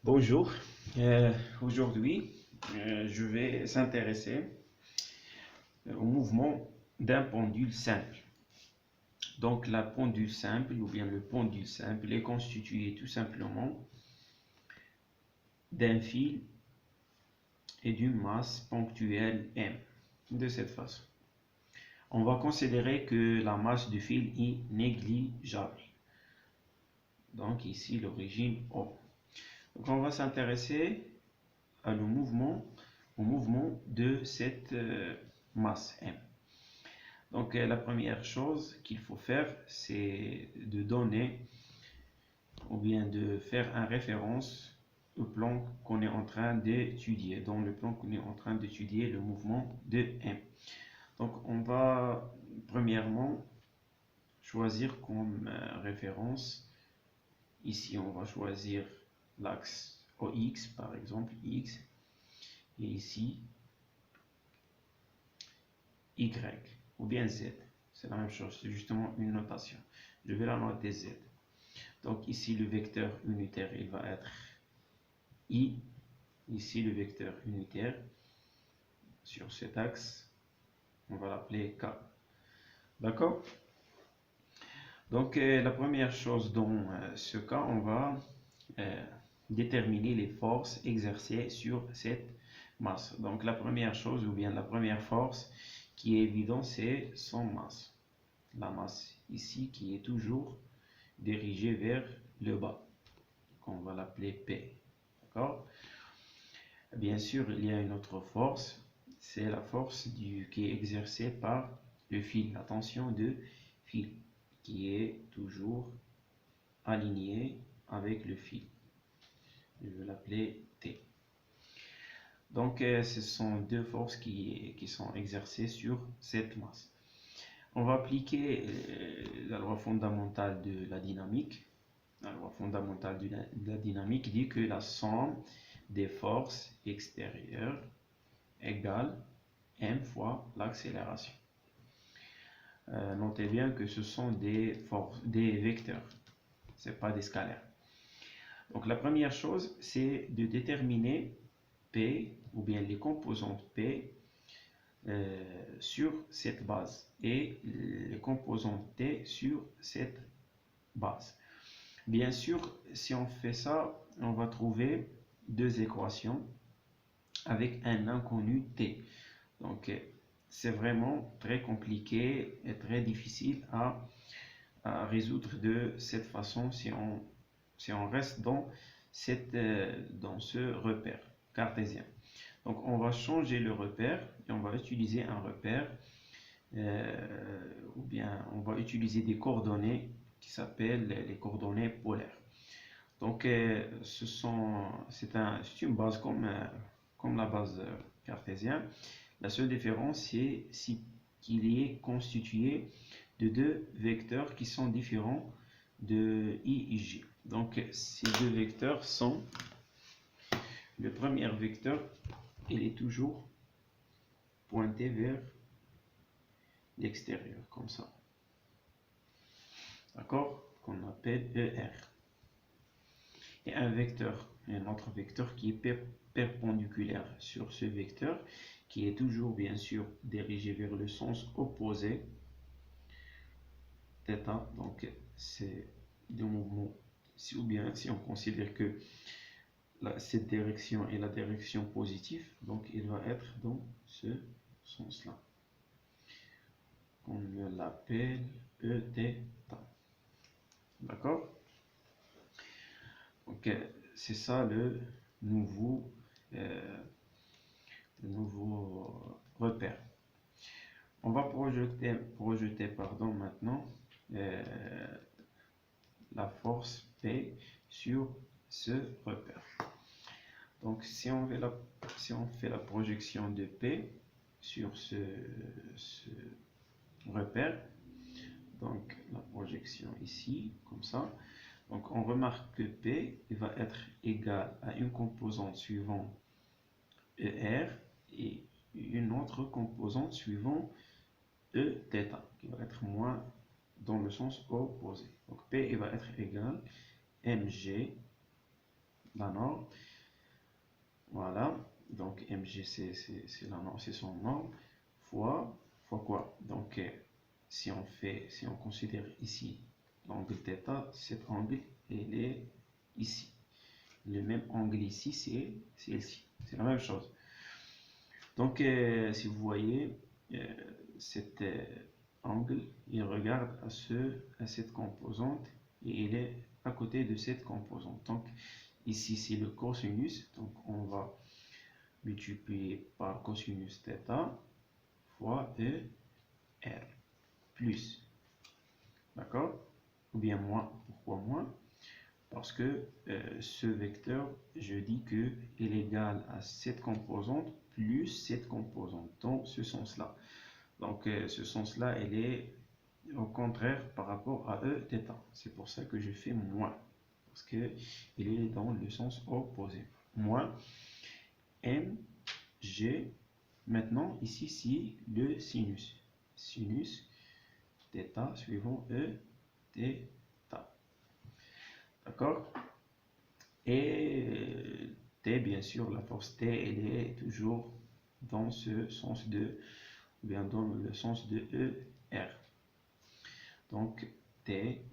Bonjour. Aujourd'hui, je vais s'intéresser au mouvement d'un pendule simple. Donc, la pendule simple ou bien le pendule simple est constitué tout simplement d'un fil et d'une masse ponctuelle M. De cette façon, on va considérer que la masse du fil est négligeable. Donc, ici, l'origine O. Donc, on va s'intéresser au mouvement de cette masse M. Donc la première chose qu'il faut faire, c'est de donner ou bien de faire une référence au plan qu'on est en train d'étudier, dans le plan qu'on est en train d'étudier le mouvement de M. Donc on va premièrement choisir comme référence, ici on va choisir l'axe OX par exemple, X, et ici Y ou bien Z. C'est la même chose, c'est justement une notation. Je vais la noter Z. Donc ici le vecteur unitaire il va être I. Ici le vecteur unitaire sur cet axe, on va l'appeler K. D'accord? Donc la première chose dans ce cas, on va déterminer les forces exercées sur cette masse. Donc la première chose ou bien la première force qui est évidente, c'est son masse. La masse ici qui est toujours dirigée vers le bas. On va l'appeler P. D'accord? Bien sûr, il y a une autre force, c'est la force qui est exercée par le fil, la tension de fil, qui est toujours alignée avec le fil. Je vais l'appeler T. Donc, ce sont deux forces qui sont exercées sur cette masse. On va appliquer la loi fondamentale de la dynamique. La loi fondamentale de la dynamique dit que la somme des forces extérieures égale m fois l'accélération. Notez bien que ce sont des vecteurs, ce n'est pas des scalaires. Donc la première chose, c'est de déterminer P ou bien les composantes P sur cette base et les composantes T sur cette base. Bien sûr, si on fait ça, on va trouver deux équations avec un inconnu T. Donc, c'est vraiment très compliqué et très difficile à résoudre de cette façon si on reste dans ce repère cartésien. Donc, on va changer le repère et on va utiliser un repère ou bien on va utiliser des coordonnées qui s'appellent les coordonnées polaires. Donc, c'est une base comme la base cartésienne. La seule différence, c'est qu'il est constitué de deux vecteurs qui sont différents de I et J. Donc, ces deux vecteurs sont, le premier vecteur, il est toujours pointé vers l'extérieur, comme ça. D'accord? Qu'on appelle ER. Et un autre vecteur qui est perpendiculaire sur ce vecteur, qui est toujours bien sûr dirigé vers le sens opposé, θ. Donc c'est le mouvement, ou bien si on considère que cette direction est la direction positive, donc il va être dans ce sens-là. On l'appelle Eθ. D'accord? Donc c'est ça le nouveau repère. On va projeter maintenant la force P sur ce repère. Donc si on fait la projection de P sur ce repère, donc la projection ici, comme ça, donc on remarque que P va être égal à une composante suivant ER et une autre composante suivant Eθ, qui va être moins dans le sens opposé. Donc P va être égal à mg la norme. Voilà, donc mg c'est son norme, fois quoi? Donc si on considère ici l'angle θ, cet angle il est ici. Le même angle ici c'est ici, c'est la même chose. Donc si vous voyez cet angle, il regarde à cette composante et il est à côté de cette composante. Donc ici c'est le cosinus, donc on va multiplier par cosinus θ fois ER plus, d'accord, ou bien moins. Pourquoi moins? Parce que ce vecteur, je dis que il est égal à cette composante plus cette composante dans ce sens-là. Donc ce sens-là, il est au contraire par rapport à Eθ. C'est pour ça que je fais moins, parce que il est dans le sens opposé. Moins mg. Maintenant, ici, c'est le sinus. Sinus θ suivant Eθ. D'accord? Et T, bien sûr, la force T, elle est toujours dans ce sens de, ou bien dans le sens de ER. Donc, T,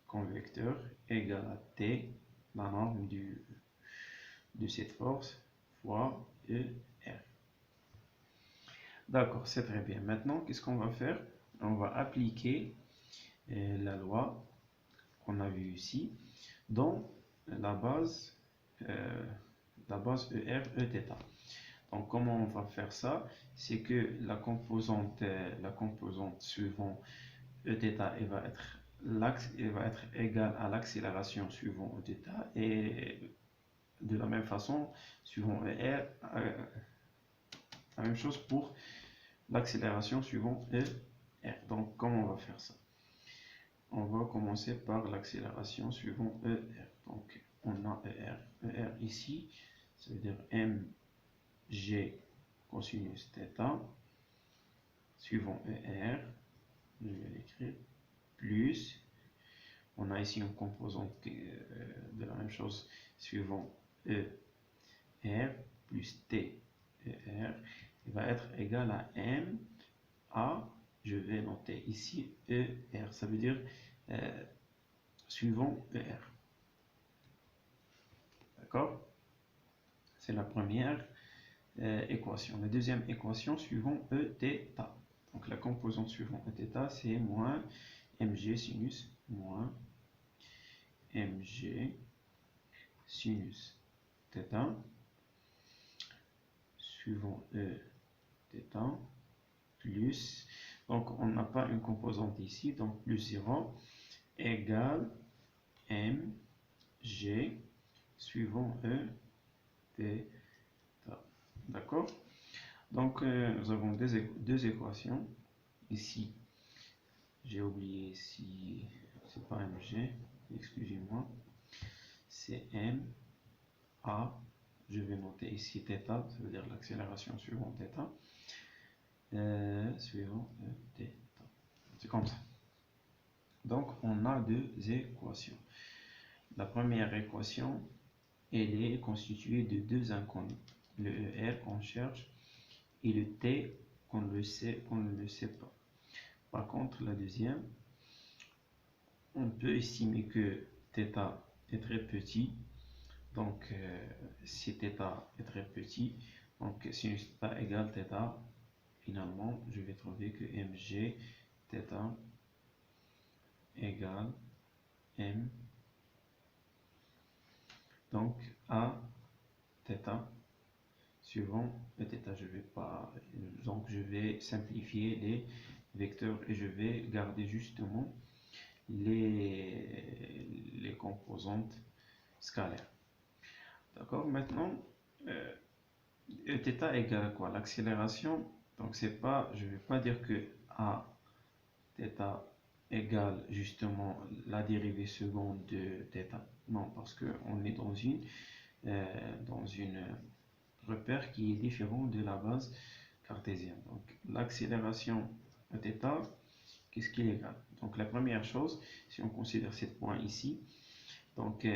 convecteur, égale à T, la norme de cette force, fois ER. D'accord, c'est très bien. Maintenant, qu'est-ce qu'on va faire? On va appliquer la loi qu'on a vue ici dans la base ER, Eθ. Donc, comment on va faire ça? C'est que la composante suivant Eθ, elle va être égale à l'accélération suivant Eθ, et de la même façon, suivant ER, la même chose pour l'accélération suivant ER. Donc, comment on va faire ça? On va commencer par l'accélération suivant ER. Donc, on a ER. ER ici, ça veut dire mg cosinus θ, suivant ER, je vais l'écrire, plus, on a ici une composante de la même chose, suivant ER, plus T ER, il va être égal à M A, je vais noter ici ER, ça veut dire suivant ER. D'accord? C'est la première équation. La deuxième équation suivant Eθ. Donc la composante suivant Eθ, c'est moins mg sinus, moins mg sinus θ, suivant Eθ, plus, donc on n'a pas une composante ici, donc plus 0, égale mg suivant Eθ. D'accord? Donc nous avons deux équations. Ici, j'ai oublié si c'est pas mg, excusez-moi, c'est m a. Je vais noter ici θ, ça veut dire l'accélération suivant θ, suivant θ. C'est comme ça. Donc on a deux équations. La première équation, elle est constituée de deux inconnus, le ER qu'on cherche et le T qu'on ne le sait pas. Par contre, la deuxième, on peut estimer que θ est très petit. Donc, si θ est très petit, donc sinus θ égale θ, finalement, je vais trouver que mg θ égale m, donc à θ suivant θ. Je vais simplifier les vecteurs et je vais garder justement les composantes scalaires. D'accord? Maintenant, θ égale à quoi? L'accélération. Donc c'est pas, je ne vais pas dire que a θ égale justement la dérivée seconde de θ. Non, parce qu'on est dans une repère qui est différent de la base cartésienne. Donc l'accélération à θ, qu'est-ce qu'il égale? Donc la première chose, si on considère ce point ici, donc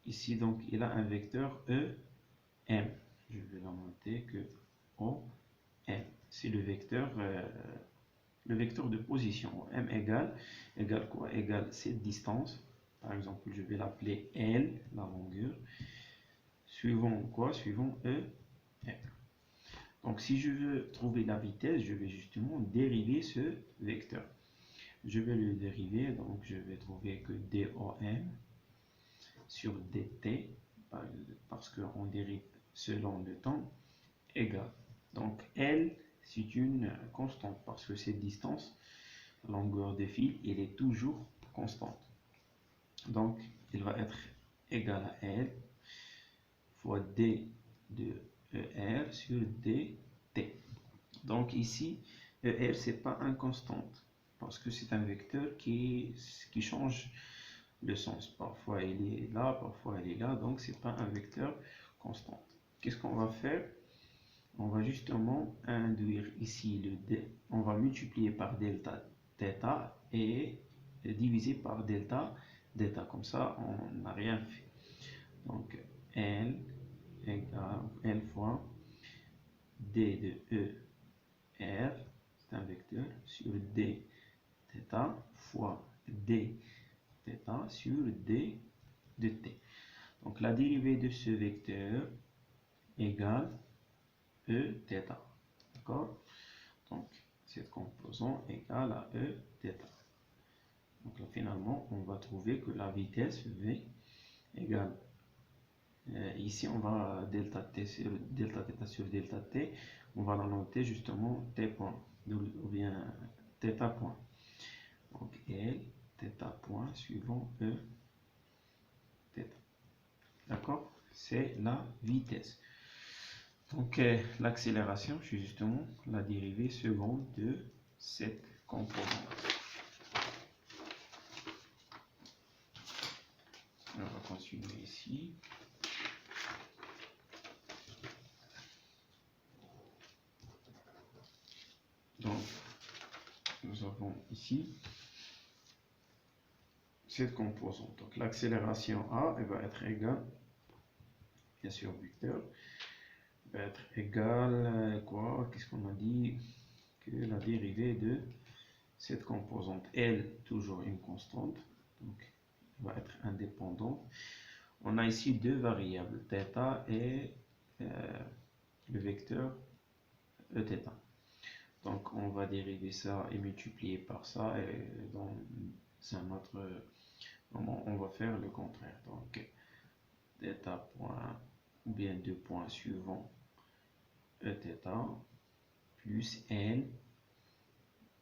ici, donc, il a un vecteur E, M. Je vais la noter que O, M. C'est le vecteur de position. M égale quoi? Égale cette distance. Par exemple, je vais l'appeler L, la longueur. Suivant quoi? Suivant E, M. Donc, si je veux trouver la vitesse, je vais justement dériver ce vecteur. Je vais le dériver, donc je vais trouver que DOM sur DT, parce qu'on dérive selon le temps, égale. Donc, L, c'est une constante, parce que cette distance, la longueur de fil, elle est toujours constante. Donc, il va être égal à L fois D de ER sur DT. Donc ici, ER, ce n'est pas une constante, parce que c'est un vecteur qui change le sens. Parfois, il est là, parfois, il est là, donc ce n'est pas un vecteur constant. Qu'est-ce qu'on va faire? On va justement induire ici le D, on va multiplier par delta θ et diviser par delta θ. Comme ça, on n'a rien fait. Donc, L égale L fois D de E R, c'est un vecteur, sur D θ fois D θ sur D de T. Donc, la dérivée de ce vecteur égale E θ. D'accord? Donc, cette composante égale à E θ. Donc là, finalement, on va trouver que la vitesse V égale, ici on va delta θ sur delta T, on va la noter justement T point, ou bien θ point. Donc L, θ point suivant E θ. D'accord? C'est la vitesse. Donc l'accélération, c'est justement la dérivée seconde de cette composante. On va continuer ici. Donc, nous avons ici cette composante. Donc, l'accélération A, elle va être égale, bien sûr, vecteur, va être égale, quoi? Qu'est-ce qu'on a dit? Que la dérivée de cette composante L, toujours une constante, donc, va être indépendante. On a ici deux variables, θ et le vecteur Eθ. Donc on va dériver ça et multiplier par ça, et dans un autre moment on va faire le contraire. Donc θ point, ou bien deux points suivants Eθ plus L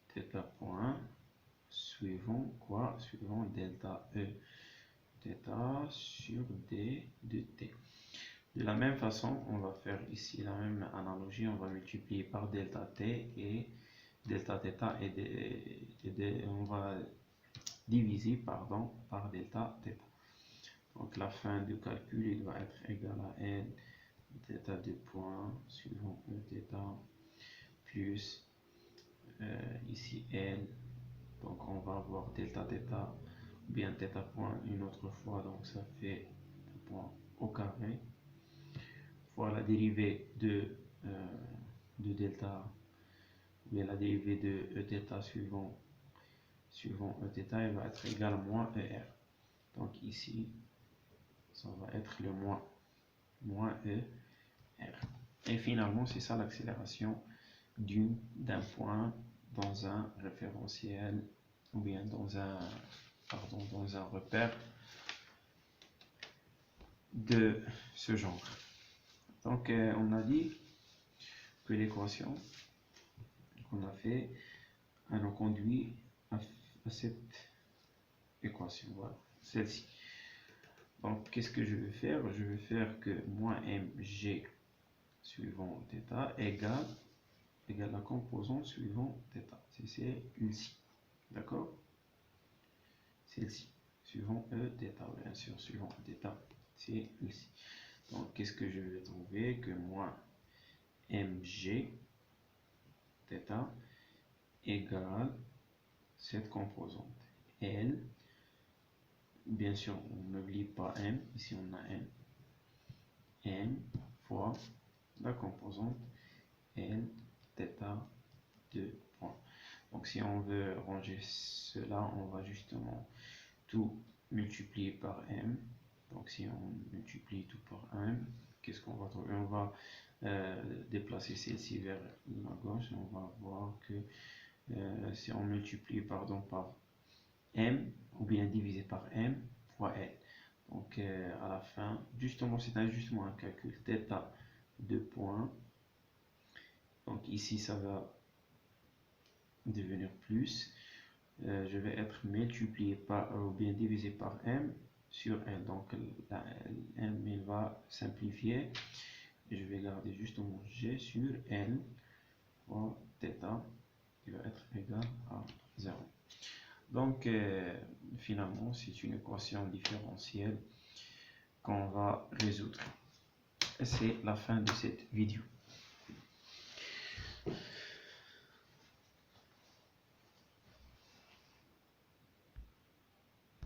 θ point suivant quoi? Suivant delta E θ sur D de T. De la même façon, on va faire ici la même analogie, on va multiplier par delta T et delta θ et on va diviser par delta θ. Donc la fin du calcul, il va être égal à N θ de point suivant Eθ plus ici L. Donc on va avoir delta θ ou bien θ point une autre fois, donc ça fait θ point au carré fois la dérivée de delta, ou bien la dérivée de Eθ suivant Eθ, elle va être égale à moins ER. Donc ici, ça va être le moins ER. Et finalement, c'est ça l'accélération d'un point dans un référentiel, ou bien dans un repère de ce genre. Donc, on a dit que l'équation qu'on a fait, elle nous conduit à cette équation, voilà, celle-ci. Donc, qu'est-ce que je vais faire? Je vais faire que moins mg suivant θ égale la composante suivant θ. C'est celle-ci, d'accord? Celle-ci, suivant Eθ, bien sûr, suivant θ, c'est celle-ci. Donc, qu'est-ce que je vais trouver? Que moins mg θ égale cette composante L bien sûr, on n'oublie pas m, ici on a m fois la composante L θ de point. Donc si on veut ranger cela, on va justement tout multiplier par m. Donc si on multiplie tout par m, qu'est-ce qu'on va trouver? On va déplacer celle-ci vers la gauche. On va voir que si on multiplie par m, ou bien divisé par m fois l. Donc à la fin, justement c'est justement un calcul θ de point. Donc ici ça va devenir plus. Je vais être multiplié par ou bien divisé par m sur l. Donc la m il va simplifier. Et je vais garder justement g sur l fois θ qui va être égal à 0. Donc finalement c'est une équation différentielle qu'on va résoudre. Et c'est la fin de cette vidéo.